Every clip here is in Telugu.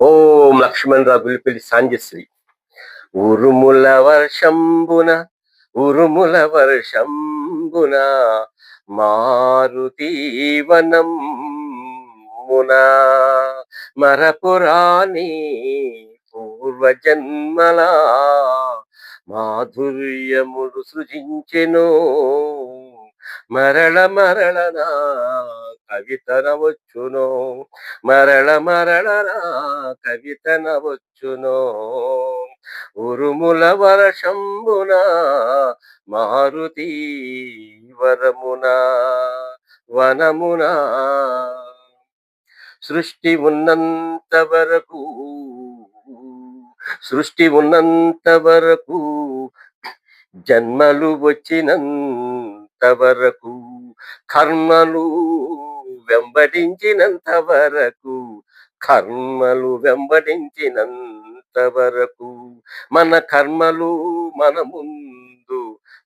ఓం లక్ష్మణ్ రఘులిపల్లి సాంజశ్రీ. ఉరుముల వర్షంబున ఉరుముల వర్షంబున మారుతి వనమున మరపురాణి పూర్వజన్మల మాధుర్యములు సృజించెను. మరల మరల నా కవితనవచ్చునో, మరల మరల నా కవితనవచ్చునో. ఉరుముల వర్షంబున మారుతి వరమున వనమున సృష్టి ఉన్నంత వరకు సృష్టి ఉన్నంత వరకు జన్మలు వచ్చినంత వరకు కర్మలు వెంబడించినంత వరకు కర్మలు వెంబడించినంత వరకు మన కర్మలు మన ముందు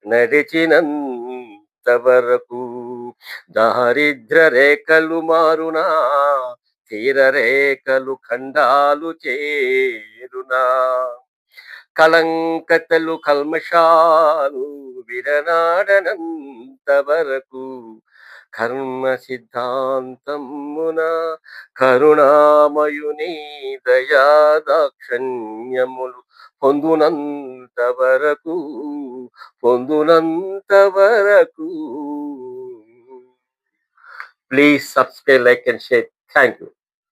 నడిచినంత వరకు దారిద్ర రేఖలు మారునా, తీర రేఖలు ఖండాలు చేరునా, కళంకతలు కల్మషాలు విడనాడనంత వరకు కర్మ సిద్ధాంతమున కరుణామయుని దయాదాక్షణ్యములు పొందునంత వరకు పొందునంత వరకు. Please subscribe, like and share. Thank you.